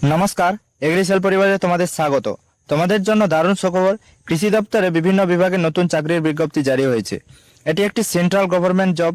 নমস্কার, এগ্রিসেল পরিবারে তোমাদের স্বাগত। তোমাদের জন্য দারুণ সুখবর, কৃষি দপ্তরে বিভিন্ন বিভাগে নতুন চাকরির বিজ্ঞপ্তি জারি হয়েছে। এটি একটি central government job.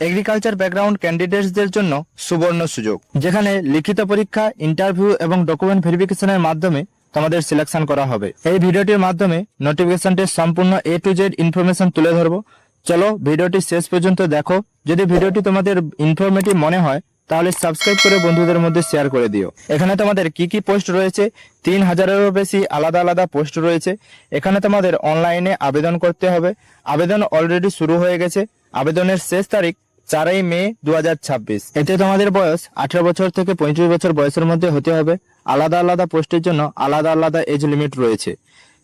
Agriculture background ক্যান্ডিডেটসদের জন্য সুবর্ণ সুযোগ, যেখানে লিখিত পরীক্ষা, ইন্টারভিউ এবং ডকুমেন্ট ভেরিফিকেশনের মাধ্যমে তোমাদের সিলেকশন করা হবে। এই ভিডিওটির মাধ্যমে নোটিফিকেশনটির সম্পূর্ণ A to Z ইনফরমেশন তুলে ধরবো। চলো ভিডিওটি শেষ পর্যন্ত দেখো। যদি ভিডিওটি তোমাদের ইনফরমেটিভ মনে হয় তাহলে সাবস্ক্রাইব করে বন্ধুদের মধ্যে শেয়ার করে দিও। এখানে তোমাদের কি কি পোস্ট রয়েছে, 3000-এরও বেশি আলাদা আলাদা পোস্ট রয়েছে। এখানে তোমাদের অনলাইনে আবেদন করতে হবে। আবেদন অলরেডি শুরু হয়ে গেছে। আবেদনের শেষ তারিখ 4ই মে 2026। এতে তোমাদের বয়স 18 বছর থেকে 35 বছর বয়সের মধ্যে হতে হবে। আলাদা আলাদা পোস্টের জন্য আলাদা আলাদা এজ লিমিট রয়েছে।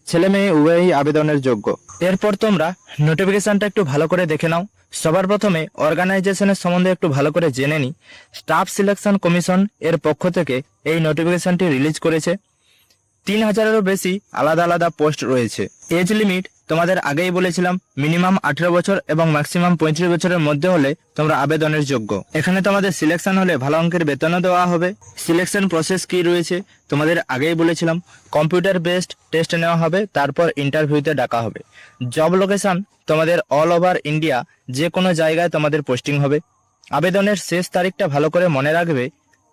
ছেলে মেয়ে উভয়ই আবেদনের যোগ্য। এরপর তোমরা নোটিফিকেশনটা একটু ভালো করে দেখে নাও। সবার প্রথমে অর্গানাইজেশনের সম্বন্ধে একটু ভালো করে জেনে নিই। স্টাফ সিলেকশন কমিশন এর পক্ষ থেকে এই নোটিফিকেশনটি রিলিজ করেছে। 3000-এরও বেশি আলাদা আলাদা পোস্ট রয়েছে। এজ লিমিট তোমাদের আগেই বলেছিলাম, মিনিমাম 18 বছর এবং ম্যাক্সিমাম 35 বছরের মধ্যে হলে তোমরা আবেদনের যোগ্য। এখানে তোমাদের সিলেকশন হলে ভালো অঙ্কের বেতনও দেওয়া হবে। সিলেকশন প্রসেস কি রয়েছে তোমাদের আগেই বলেছিলাম, কম্পিউটার বেসড টেস্ট নেওয়া হবে, তারপর ইন্টারভিউতে ডাকা হবে। জব লোকেশন তোমাদের অল ওভার ইন্ডিয়া, যে কোনো জায়গায় তোমাদের পোস্টিং হবে। আবেদনের শেষ তারিখটা ভালো করে মনে রাখবে,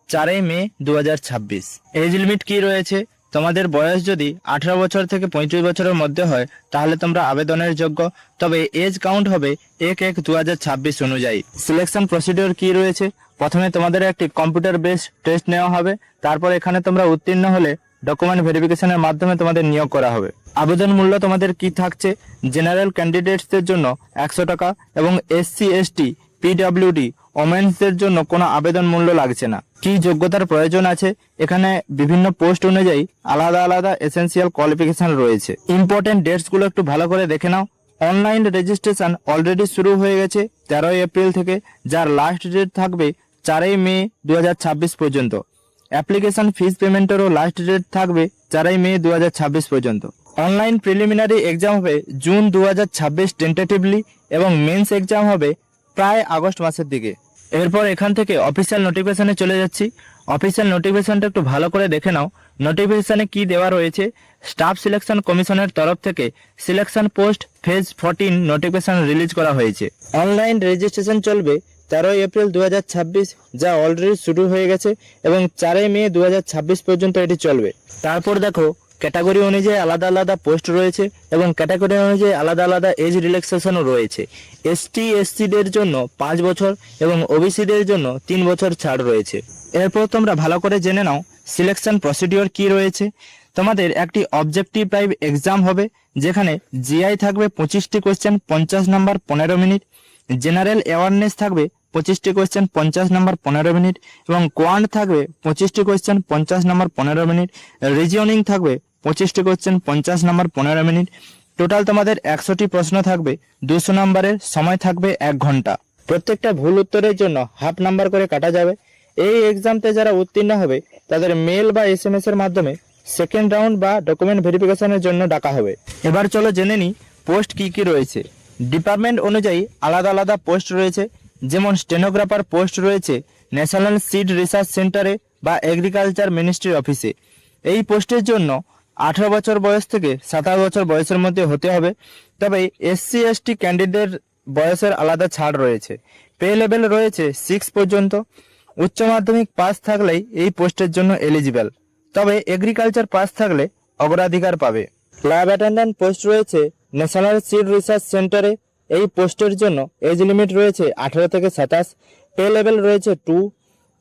4ই মে 2026। এজ লিমিট কি রয়েছে, তোমাদের বয়স যদি 18 বছর থেকে 35 বছরের মধ্যে হয় তাহলে তোমরা আবেদনের যোগ্য। তবে এজ কাউন্ট হবে 1/1/2026 অনুযায়ী। সিলেকশন প্রসিডিওর কি রয়েছে, প্রথমে তোমাদের একটি কম্পিউটার বেস টেস্ট নেওয়া হবে। তারপর এখানে তোমরা উত্তীর্ণ হলে ডকুমেন্ট ভেরিফিকেশনের মাধ্যমে তোমাদের নিয়োগ করা হবে। আবেদন মূল্য তোমাদের কি থাকছে, জেনারেল ক্যান্ডিডেটসদের জন্য 100 টাকা এবং SC ST PWD ওমেন্সদের জন্য কোনো আবেদন মূল্য লাগছে না। কি যোগ্যতার প্রয়োজন আছে, এখানে বিভিন্ন পোস্ট অনুযায়ী আলাদা আলাদা এসেনশিয়াল কোয়ালিফিকেশন রয়েছে। ইম্পর্টেন্ট ডেটস গুলো একটু ভালো করে দেখে নাও। অনলাইন রেজিস্ট্রেশন অলরেডি শুরু হয়ে গেছে 13 এপ্রিল থেকে, যার লাস্ট ডেট থাকবে 4ই মে 2026 পর্যন্ত। অ্যাপ্লিকেশন ফিস পেমেন্টেরও লাস্ট ডেট থাকবে 4ই মে 2026 পর্যন্ত। অনলাইন প্রিলিমিনারি এক্সাম হবে জুন 2026 টেন্টেটিভলি, এবং মেন্স এক্সাম হবে প্রায় আগস্ট মাসের দিকে। এরপর এখান থেকে অফিসিয়াল নোটিফিকেশনে চলে যাচ্ছি। অফিসিয়াল নোটিফিকেশনটা একটু ভালো করে দেখে নাও। নোটিফিকেশনে কি দেওয়া রয়েছে, স্টাফ সিলেকশন কমিশনের তরফ থেকে selection post phase 14 notification release করা হয়েছে। অনলাইন রেজিস্ট্রেশন চলবে 13 এপ্রিল 2026, যা অলরেডি শুরু হয়ে গেছে, এবং 4ই মে 2026 পর্যন্ত এটি চলবে। তারপর দেখো ক্যাটাগরি অনুযায়ী আলাদা আলাদা পোস্ট রয়েছে এবং ক্যাটাগরি অনুযায়ী আলাদা আলাদা এজ রিল্যাক্সেশনও রয়েছে। ST SCদের জন্য 5 বছর এবং OBCদের জন্য 3 বছর ছাড় রয়েছে। এরপর তোমরা ভালো করে জেনে নাও সিলেকশন প্রসিডিওর কি রয়েছে। তোমাদের একটি অবজেক্টিভ টাইপ এক্সাম হবে, যেখানে GI থাকবে 25টি question 50 number 15 minute, general awareness থাকবে 25টি কোয়েশ্চেন 50 নাম্বার 15 মিনিট, এবং কোয়ান্ট থাকবে 25টি কোয়েশ্চেন 50 নাম্বার 15 মিনিট, রিজনিং থাকবে 25টি কোয়েশ্চেন 50 নাম্বার 15 মিনিট। টোটাল তোমাদের 100টি প্রশ্ন থাকবে, 200 নাম্বারের, সময় থাকবে 1 ঘন্টা। প্রত্যেকটা ভুল উত্তরের জন্য হাফ নাম্বার করে কাটা যাবে। এই এক্সামতে যারা উত্তীর্ণ হবে তাদের মেল বা SMS এর মাধ্যমে সেকেন্ড রাউন্ড বা ডকুমেন্ট ভেরিফিকেশনের জন্য ডাকা হবে। এবার চলো জেনে নিই পোস্ট কি কি রয়েছে। ডিপার্টমেন্ট অনুযায়ী আলাদা আলাদা পোস্ট রয়েছে, যেমন স্টেনোগ্রাফার পোস্ট রয়েছে ন্যাশনাল সিড রিসার্চ সেন্টারে বা এগ্রিকালচার মিনিস্ট্রি অফিসে। এই পোস্টের জন্য 18 বছর বয়স থেকে 27 বছর বয়সের মধ্যে হতে হবে। তবে SC ST ক্যান্ডিডেট বয়সের আলাদা ছাড় রয়েছে। পে লেভেল রয়েছে 6 পর্যন্ত। উচ্চ মাধ্যমিক পাস থাকলেই এই পোস্টের জন্য এলিজিবল, তবে এগ্রিকালচার পাস থাকলে অগ্রাধিকার পাবে। ল্যাব অ্যাটেন্ডেন্ট পোস্ট রয়েছে ন্যাশনাল সিড রিসার্চ সেন্টারে। এই পোস্টের জন্য এজ লিমিট রয়েছে 18 থেকে 27। পে লেভেল রয়েছে 2।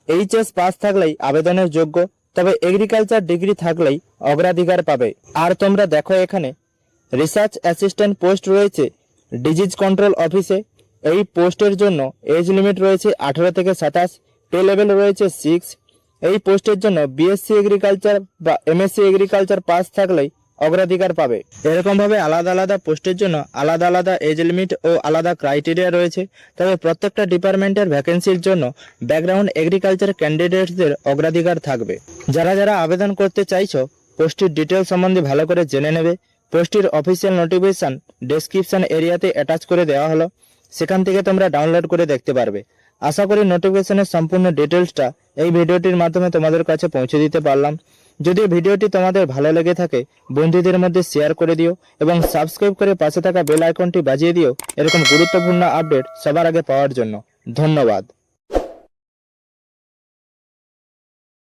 HS পাস থাকলেই আবেদনের যোগ্য, তবে এগ্রিকালচার ডিগ্রি থাকলেই অগ্রাধিকার পাবে। আর তোমরা দেখো এখানে রিসার্চ অ্যাসিস্ট্যান্ট পোস্ট রয়েছে ডিজিজ কন্ট্রোল অফিসে। এই পোস্টের জন্য এজ লিমিট রয়েছে 18 থেকে 27। পে লেভেল রয়েছে 6। এই পোস্টের জন্য BSc এগ্রিকালচার বা MSc এগ্রিকালচার পাস থাকলেই অগ্রাধিকার পাবে। এরকম ভাবে আলাদা আলাদা পোস্টের জন্য আলাদা আলাদা এজ লিমিট ও আলাদা ক্রাইটেরিয়া রয়েছে। তবে প্রত্যেকটা ডিপার্টমেন্টের ভ্যাকেন্সির জন্য ব্যাকগ্রাউন্ড এগ্রিকালচার ক্যান্ডিডেটসদের অগ্রাধিকার থাকবে। যারা যারা আবেদন করতে চাইছো পোস্টের ডিটেল সম্বন্ধে ভালো করে জেনে নেবে। পোস্টের অফিসিয়াল নোটিফিকেশন ডেসক্রিপশন এরিয়াতে অ্যাটাচ করে দেওয়া হলো, সেখান থেকে তোমরা ডাউনলোড করে দেখতে পারবে। আশা করি নোটিফিকেশনের সম্পূর্ণ ডিটেলসটা এই ভিডিওটির মাধ্যমে তোমাদের কাছে পৌঁছে দিতে পারলাম। যদি ভিডিওটি তোমাদের ভালো লেগে থাকে বন্ধুদের মধ্যে শেয়ার করে দিও এবং সাবস্ক্রাইব করে পাশে থাকা বেল আইকনটি বাজিয়ে দিও এরকম গুরুত্বপূর্ণ আপডেট সবার আগে পাওয়ার জন্য। ধন্যবাদ।